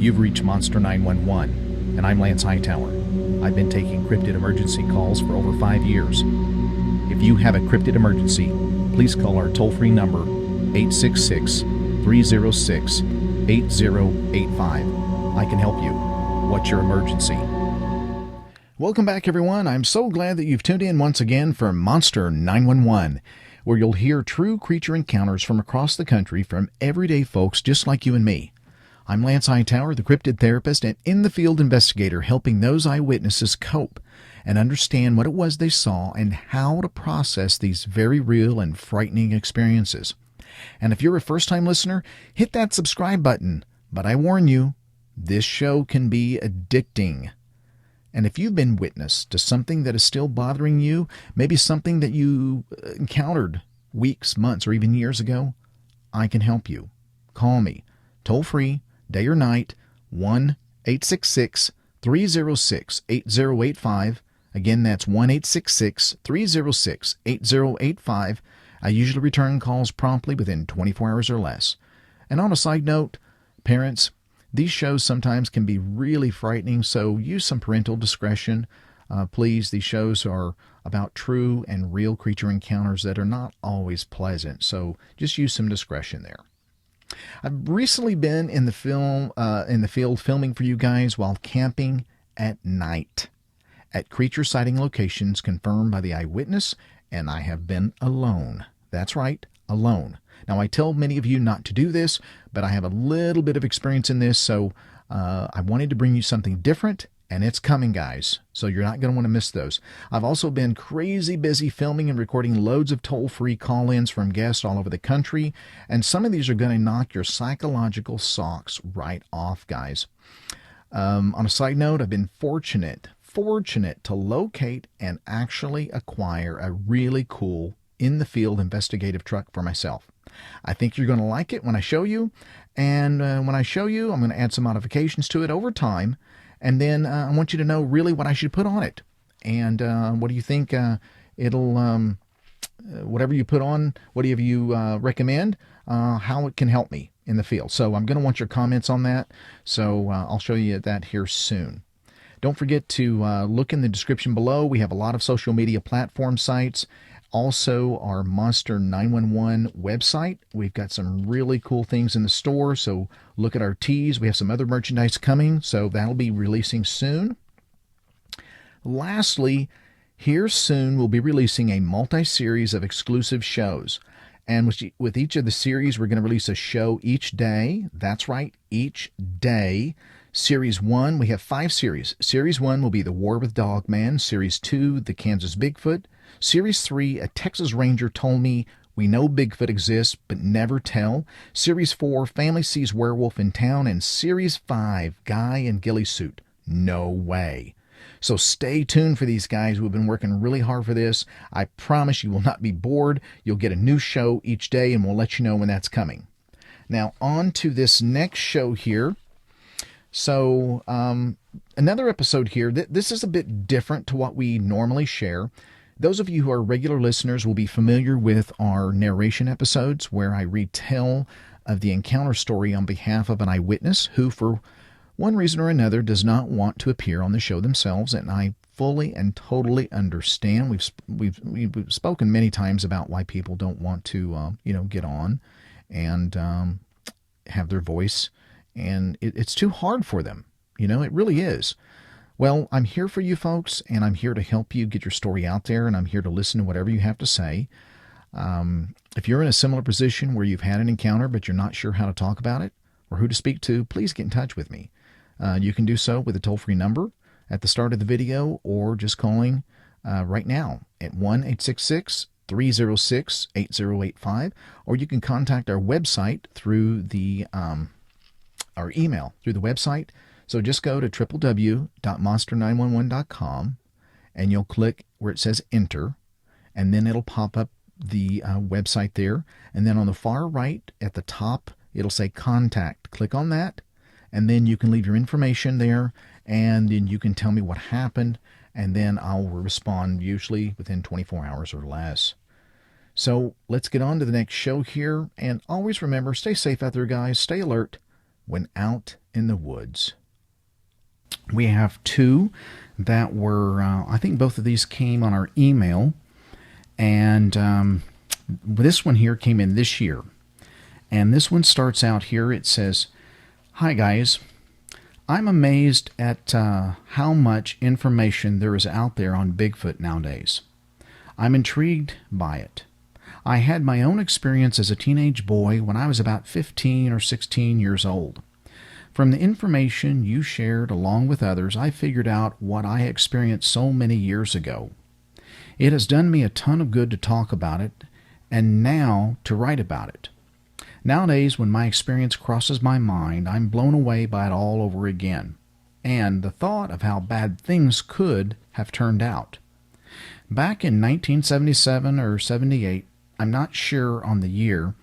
You've reached Monster 911, and I'm Lance Hightower. I've been taking cryptid emergency calls for over 5 years. If you have a cryptid emergency, please call our toll-free number 866-306-8085. I can help you. What's your emergency? Welcome back, everyone. I'm so glad that you've tuned in once again for Monster 911, where you'll hear true creature encounters from across the country from everyday folks just like you and me. I'm Lance Hightower, the cryptid therapist and in-the-field investigator, helping those eyewitnesses cope and understand what it was they saw and how to process these very real and frightening experiences. And if you're a first-time listener, hit that subscribe button. But I warn you, this show can be addicting. And if you've been witness to something that is still bothering you, maybe something that you encountered weeks, months, or even years ago, I can help you. Call me, toll-free, day or night, 1-866-306-8085. Again, that's 1-866-306-8085. I usually return calls promptly within 24 hours or less. And on a side note, parents, these shows sometimes can be really frightening, so use some parental discretion. Please, these shows are about true and real creature encounters that are not always pleasant, so just use some discretion there. I've recently been in the field filming for you guys while camping at night at creature sighting locations confirmed by the eyewitness, and I have been alone. That's right, alone. Now, I tell many of you not to do this, but I have a little bit of experience in this, so I wanted to bring you something different, and it's coming, guys, so you're not going to want to miss those. I've also been crazy busy filming and recording loads of toll-free call-ins from guests all over the country, and some of these are going to knock your psychological socks right off, guys. On a side note, I've been fortunate to locate and actually acquire a really cool in-the-field investigative truck for myself. I think you're going to like it when I show you, and when I show you, I'm going to add some modifications to it over time. And then I want you to know really what I should put on it. And what do you think whatever you put on, whatever you recommend, how it can help me in the field. So I'm going to want your comments on that. So I'll show you that here soon. Don't forget to look in the description below. We have a lot of social media platform sites. Also, our Monster 911 website. We've got some really cool things in the store, so look at our tees. We have some other merchandise coming, so that'll be releasing soon. Lastly, here soon we'll be releasing a multi-series of exclusive shows. And with each of the series, we're going to release a show each day. That's right, each day. Series 1, we have 5 series. Series 1 will be The War with Dogman. Series 2, The Kansas Bigfoot. Series 3, A Texas Ranger Told Me We Know Bigfoot Exists But Never Tell. Series 4, Family Sees Werewolf in Town. And Series 5, Guy in Ghillie Suit. No way. So stay tuned for these guys who have been working really hard for this. I promise you will not be bored. You'll get a new show each day, and we'll let you know when that's coming. Now, on to this next show here. So, another episode here. This is a bit different to what we normally share. Those of you who are regular listeners will be familiar with our narration episodes where I retell of the encounter story on behalf of an eyewitness who, for one reason or another, does not want to appear on the show themselves, and I fully and totally understand. We've spoken many times about why people don't want to, get on and have their voice, and it's too hard for them. It really is. Well, I'm here for you folks, and I'm here to help you get your story out there, and I'm here to listen to whatever you have to say. If you're in a similar position where you've had an encounter but you're not sure how to talk about it or who to speak to, please get in touch with me. You can do so with a toll-free number at the start of the video or just calling right now at 1-866-306-8085, or you can contact our website through our email through the website. So just go to www.monster911.com and you'll click where it says enter, and then it'll pop up the website there. And then on the far right at the top, it'll say contact. Click on that, and then you can leave your information there, and then you can tell me what happened, and then I'll respond usually within 24 hours or less. So let's get on to the next show here, and always remember, stay safe out there, guys. Stay alert when out in the woods. We have two that were, I think both of these came on our email, and this one here came in this year. And this one starts out here. It says, "Hi guys, I'm amazed at how much information there is out there on Bigfoot nowadays. I'm intrigued by it. I had my own experience as a teenage boy when I was about 15 or 16 years old. From the information you shared along with others, I figured out what I experienced so many years ago. It has done me a ton of good to talk about it and now to write about it. Nowadays, when my experience crosses my mind, I'm blown away by it all over again, and the thought of how bad things could have turned out. Back in 1977 or 78, I'm not sure on the year,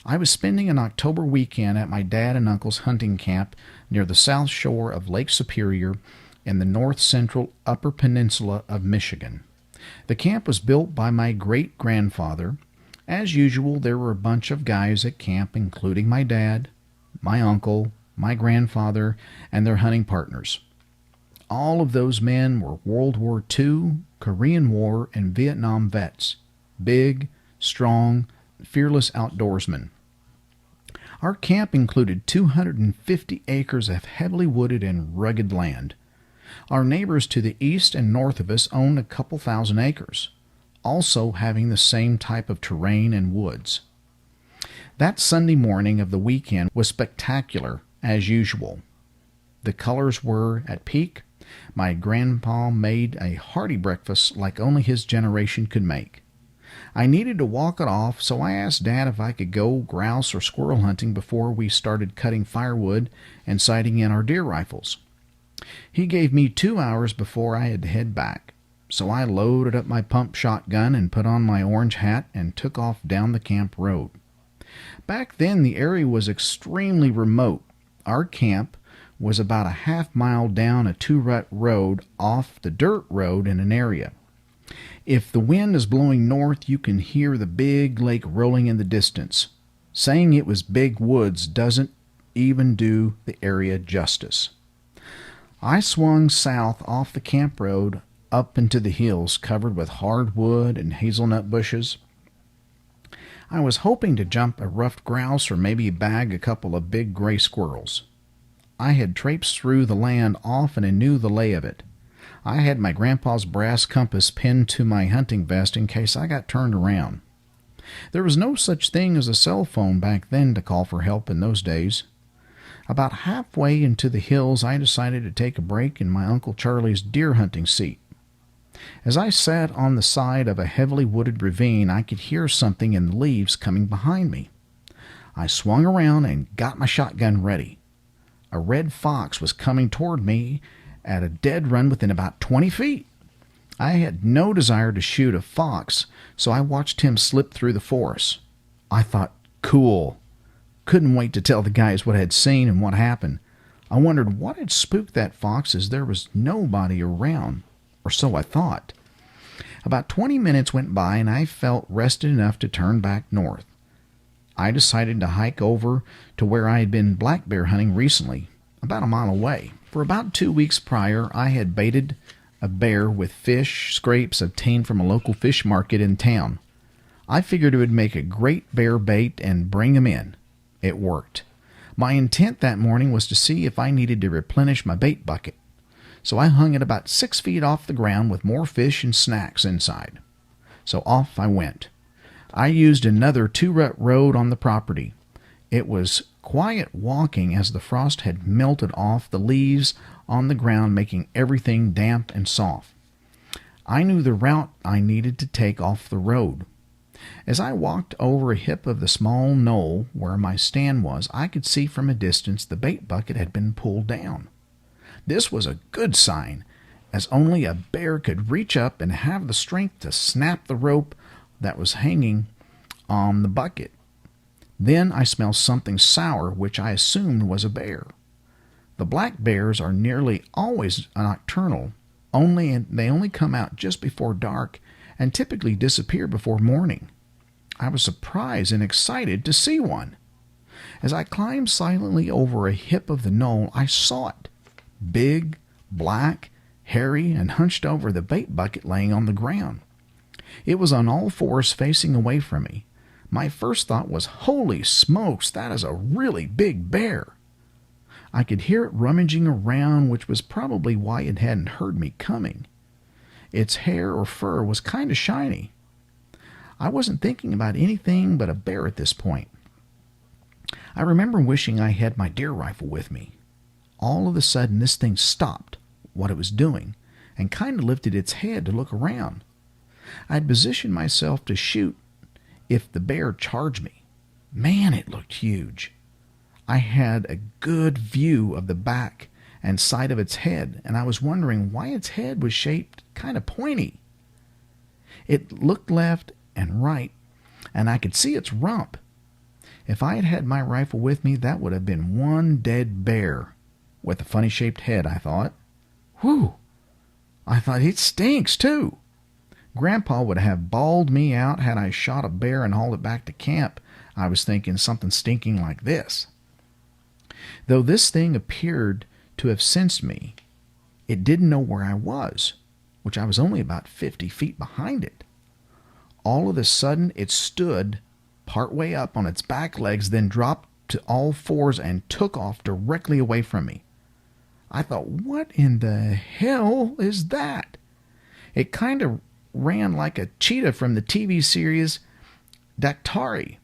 I was spending an October weekend at my dad and uncle's hunting camp near the south shore of Lake Superior in the north-central Upper Peninsula of Michigan. The camp was built by my great-grandfather. As usual, there were a bunch of guys at camp, including my dad, my uncle, my grandfather, and their hunting partners. All of those men were World War II, Korean War, and Vietnam vets. Big, strong, fearless outdoorsmen. Our camp included 250 acres of heavily wooded and rugged land. Our neighbors to the east and north of us owned a couple thousand acres, also having the same type of terrain and woods. That Sunday morning of the weekend was spectacular, as usual. The colors were at peak. My grandpa made a hearty breakfast like only his generation could make. I needed to walk it off, so I asked Dad if I could go grouse or squirrel hunting before we started cutting firewood and sighting in our deer rifles. He gave me 2 hours before I had to head back, so I loaded up my pump shotgun and put on my orange hat and took off down the camp road. Back then, the area was extremely remote. Our camp was about a half-mile down a two-rut road off the dirt road in an area. If the wind is blowing north, you can hear the big lake rolling in the distance. Saying it was big woods doesn't even do the area justice. I swung south off the camp road up into the hills covered with hardwood and hazelnut bushes. I was hoping to jump a ruffed grouse or maybe bag a couple of big gray squirrels. I had traipsed through the land often and knew the lay of it. I had my grandpa's brass compass pinned to my hunting vest in case I got turned around. There was no such thing as a cell phone back then to call for help in those days. About halfway into the hills, I decided to take a break in my Uncle Charlie's deer hunting seat. As I sat on the side of a heavily wooded ravine, I could hear something in the leaves coming behind me. I swung around and got my shotgun ready. A red fox was coming toward me at a dead run within about 20 feet. I had no desire to shoot a fox, so I watched him slip through the forest. I thought, cool. Couldn't wait to tell the guys what I had seen and what happened. I wondered what had spooked that fox, as there was nobody around, or so I thought. About 20 minutes went by and I felt rested enough to turn back north. I decided to hike over to where I had been black bear hunting recently, about a mile away. For about 2 weeks prior, I had baited a bear with fish scrapes obtained from a local fish market in town. I figured it would make a great bear bait and bring him in. It worked. My intent that morning was to see if I needed to replenish my bait bucket, so I hung it about 6 feet off the ground with more fish and snacks inside. So off I went. I used another two-rut road on the property. It was quiet walking as the frost had melted off the leaves on the ground, making everything damp and soft. I knew the route I needed to take off the road. As I walked over a hip of the small knoll where my stand was, I could see from a distance the bait bucket had been pulled down. This was a good sign, as only a bear could reach up and have the strength to snap the rope that was hanging on the bucket. Then I smelled something sour, which I assumed was a bear. The black bears are nearly always nocturnal, they only come out just before dark and typically disappear before morning. I was surprised and excited to see one. As I climbed silently over a hip of the knoll, I saw it. Big, black, hairy, and hunched over the bait bucket laying on the ground. It was on all fours facing away from me. My first thought was, holy smokes, that is a really big bear. I could hear it rummaging around, which was probably why it hadn't heard me coming. Its hair or fur was kind of shiny. I wasn't thinking about anything but a bear at this point. I remember wishing I had my deer rifle with me. All of a sudden, this thing stopped what it was doing and kind of lifted its head to look around. I'd positioned myself to shoot if the bear charged me. Man, it looked huge. I had a good view of the back and side of its head, and I was wondering why its head was shaped kind of pointy. It looked left and right, and I could see its rump. If I had had my rifle with me, that would have been one dead bear with a funny-shaped head, I thought. Whew! I thought, it stinks, too. Grandpa would have bawled me out had I shot a bear and hauled it back to camp. I was thinking something stinking like this. Though this thing appeared to have sensed me, it didn't know where I was, which I was only about 50 feet behind it. All of a sudden, it stood partway up on its back legs, then dropped to all fours and took off directly away from me. I thought, what in the hell is that? It kind of ran like a cheetah from the TV series Daktari.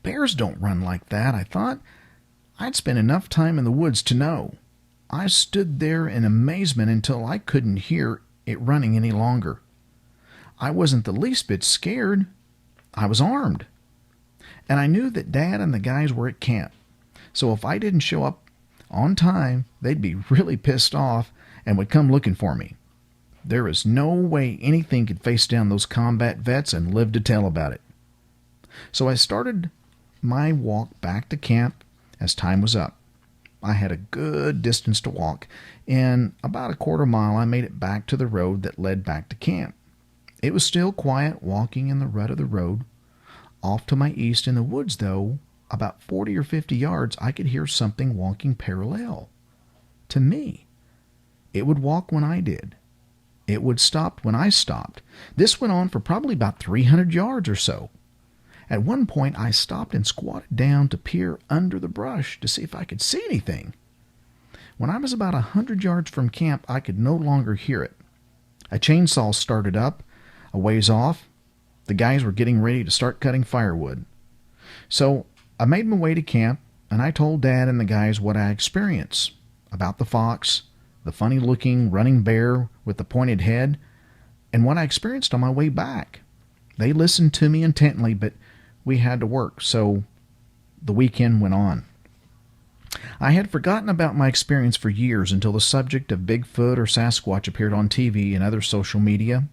Bears don't run like that, I thought. I'd spent enough time in the woods to know. I stood there in amazement until I couldn't hear it running any longer. I wasn't the least bit scared. I was armed. And I knew that Dad and the guys were at camp. So if I didn't show up on time, they'd be really pissed off and would come looking for me. There is no way anything could face down those combat vets and live to tell about it. So I started my walk back to camp as time was up. I had a good distance to walk. In about a quarter mile, I made it back to the road that led back to camp. It was still quiet, walking in the rut of the road. Off to my east in the woods, though, about 40 or 50 yards, I could hear something walking parallel to me. It would walk when I did. It would stop when I stopped. This went on for probably about 300 yards or so. At one point, I stopped and squatted down to peer under the brush to see if I could see anything. When I was about 100 yards from camp, I could no longer hear it. A chainsaw started up a ways off. The guys were getting ready to start cutting firewood. So I made my way to camp, and I told Dad and the guys what I experienced about the fox, the funny-looking running bear with the pointed head, and what I experienced on my way back. They listened to me intently, but we had to work, so the weekend went on. I had forgotten about my experience for years until the subject of Bigfoot or Sasquatch appeared on TV and other social media.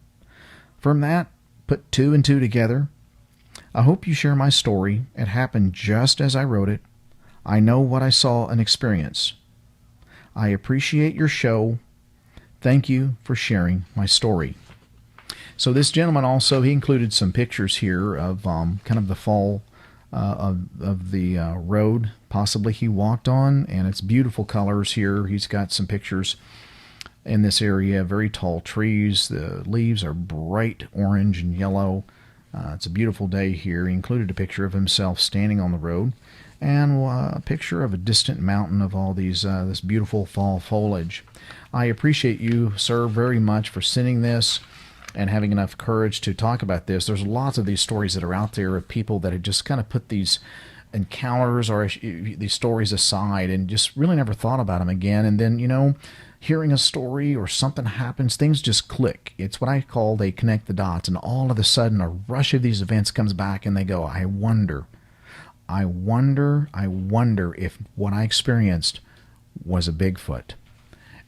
From that, put two and two together. I hope you share my story. It happened just as I wrote it. I know what I saw and experienced. I appreciate your show. Thank you for sharing my story. So this gentleman also, he included some pictures here of kind of the fall of the road possibly he walked on, and it's beautiful colors here. He's got some pictures in this area, very tall trees. The leaves are bright orange and yellow. It's a beautiful day here. He included a picture of himself standing on the road and a picture of a distant mountain of all these this beautiful fall foliage. I appreciate you, sir, very much for sending this and having enough courage to talk about this. There's lots of these stories that are out there of people that had just kind of put these encounters or these stories aside and just really never thought about them again. And then, you know, hearing a story or something happens, things just click. It's what I call they connect the dots, and all of a sudden a rush of these events comes back and they go, I wonder if what I experienced was a Bigfoot,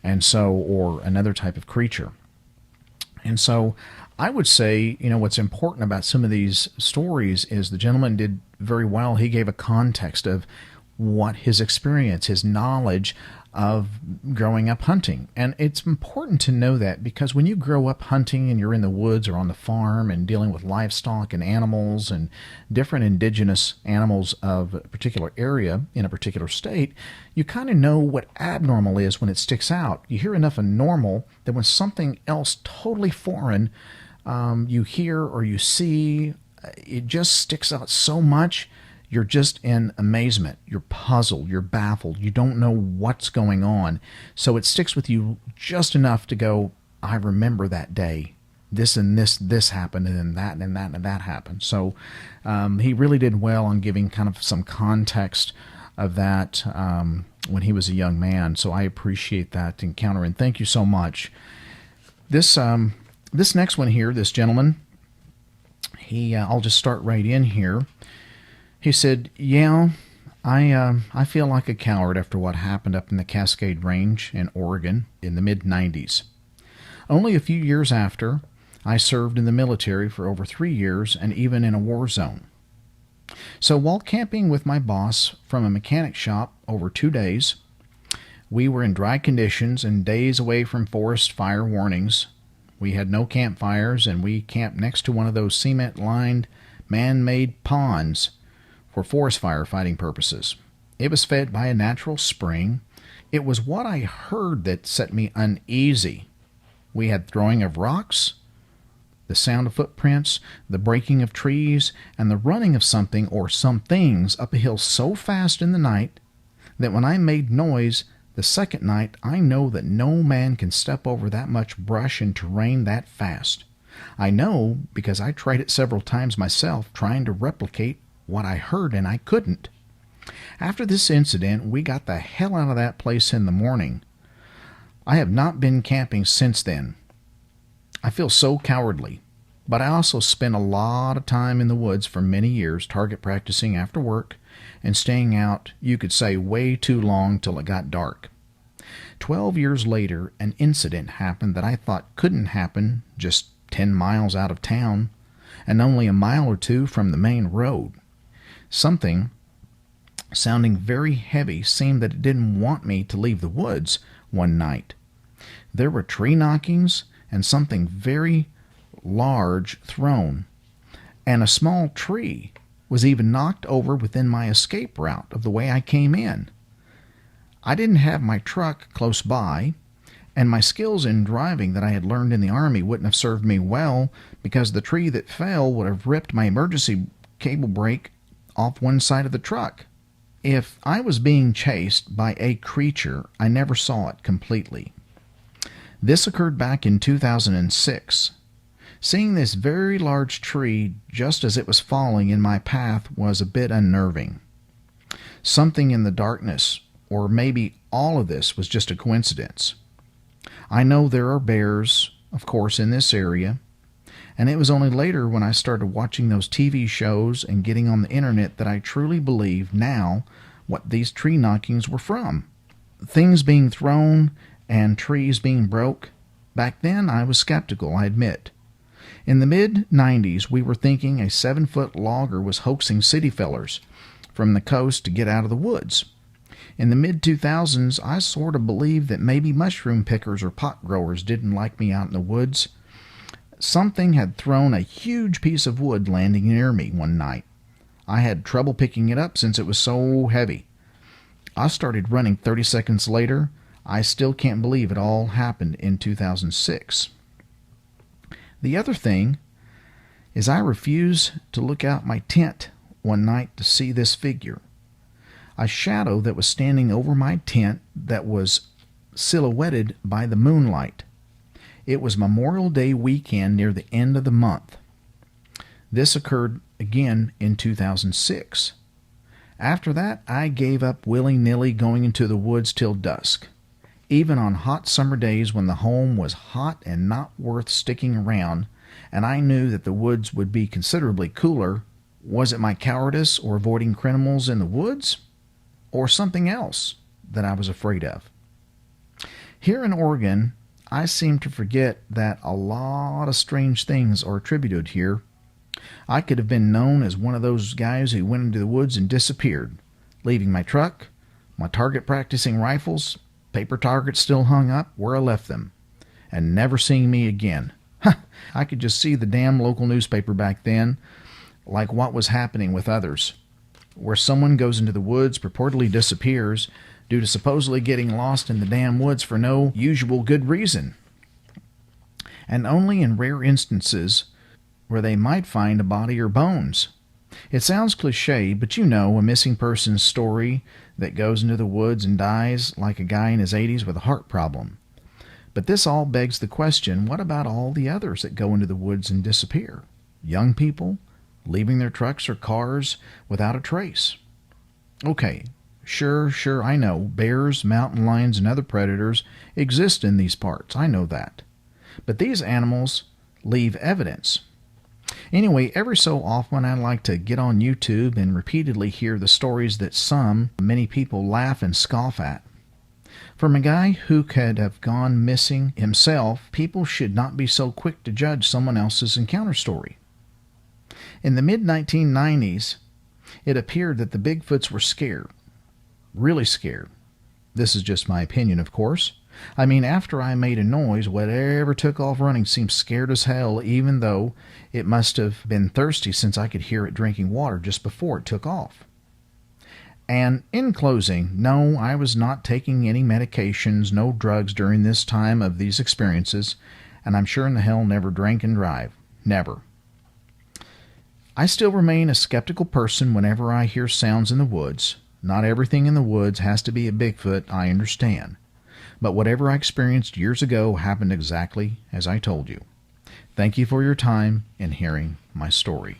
and so, or another type of creature. And so I would say, you know, what's important about some of these stories is the gentleman did very well. He gave a context of what his experience, his knowledge of growing up hunting. And it's important to know that, because when you grow up hunting and you're in the woods or on the farm and dealing with livestock and animals and different indigenous animals of a particular area in a particular state, you kind of know what abnormal is when it sticks out. You hear enough of normal that when something else totally foreign you hear or you see, it just sticks out so much. You're just in amazement. You're puzzled. You're baffled. You don't know what's going on. So it sticks with you just enough to go, I remember that day. This and this happened, and then that and that and that happened. So he really did well on giving kind of some context of that when he was a young man. So I appreciate that encounter, and thank you so much. This next one here, this gentleman, I'll just start right in here. He said, yeah, I feel like a coward after what happened up in the Cascade Range in Oregon in the mid-90s. Only a few years after, I served in the military for over 3 years and even in a war zone. So while camping with my boss from a mechanic shop over 2 days, we were in dry conditions and days away from forest fire warnings. We had no campfires, and we camped next to one of those cement-lined, man-made ponds for forest fire fighting purposes. It was fed by a natural spring. It was what I heard that set me uneasy. We had throwing of rocks, the sound of footprints, the breaking of trees, and the running of something or some things up a hill so fast in the night that when I made noise the second night, I know that no man can step over that much brush and terrain that fast. I know because I tried it several times myself, trying to replicate what I heard, and I couldn't. After this incident, we got the hell out of that place in the morning. I have not been camping since then. I feel so cowardly, but I also spent a lot of time in the woods for many years, target practicing after work and staying out, you could say, way too long till it got dark. 12 years later, an incident happened that I thought couldn't happen just 10 miles out of town and only a mile or two from the main road. Something sounding very heavy seemed that it didn't want me to leave the woods one night. There were tree knockings and something very large thrown, and a small tree was even knocked over within my escape route of the way I came in. I didn't have my truck close by, and my skills in driving that I had learned in the Army wouldn't have served me well, because the tree that fell would have ripped my emergency cable brake off one side of the truck. If I was being chased by a creature, I never saw it completely. This occurred back in 2006. Seeing this very large tree just as it was falling in my path was a bit unnerving. Something in the darkness, or maybe all of this, was just a coincidence. I know there are bears, of course, in this area, and it was only later when I started watching those TV shows and getting on the internet that I truly believe now what these tree knockings were from. Things being thrown and trees being broke. Back then I was skeptical, I admit. In the mid-90s, we were thinking a 7-foot logger was hoaxing city fellers from the coast to get out of the woods. In the mid-2000s, I sort of believed that maybe mushroom pickers or pot growers didn't like me out in the woods. Something had thrown a huge piece of wood landing near me one night. I had trouble picking it up since it was so heavy. I started running 30 seconds later. I still can't believe it all happened in 2006. The other thing is I refused to look out my tent one night to see this figure. A shadow that was standing over my tent that was silhouetted by the moonlight. It was Memorial Day weekend near the end of the month. This occurred again in 2006. After that, I gave up willy-nilly going into the woods till dusk. Even on hot summer days when the home was hot and not worth sticking around, and I knew that the woods would be considerably cooler, was it my cowardice or avoiding criminals in the woods? Or something else that I was afraid of? Here in Oregon, I seem to forget that a lot of strange things are attributed here. I could have been known as one of those guys who went into the woods and disappeared. leaving my truck, my target practicing rifles, paper targets still hung up where I left them, and never seeing me again. I could just see the damn local newspaper back then, like what was happening with others, where someone goes into the woods, purportedly disappears, due to supposedly getting lost in the damn woods for no usual good reason. And only in rare instances where they might find a body or bones. It sounds cliche, but you know, a missing person's story that goes into the woods and dies like a guy in his 80s with a heart problem. But this all begs the question, what about all the others that go into the woods and disappear? Young people, leaving their trucks or cars without a trace. Okay, sure, I know, bears, mountain lions, and other predators exist in these parts. I know that. But these animals leave evidence. Anyway, every so often I like to get on YouTube and repeatedly hear the stories that many people laugh and scoff at. From a guy who could have gone missing himself, people should not be so quick to judge someone else's encounter story. In the mid-1990s, it appeared that the Bigfoots were scared. Really scared. This is just my opinion, of course. I mean, after I made a noise, whatever took off running seemed scared as hell, even though it must have been thirsty since I could hear it drinking water just before it took off. And in closing, no, I was not taking any medications, no drugs during this time of these experiences, and I'm sure in the hell never drank and drive. Never. I still remain a skeptical person whenever I hear sounds in the woods. Not everything in the woods has to be a Bigfoot, I understand. But whatever I experienced years ago happened exactly as I told you. Thank you for your time in hearing my story.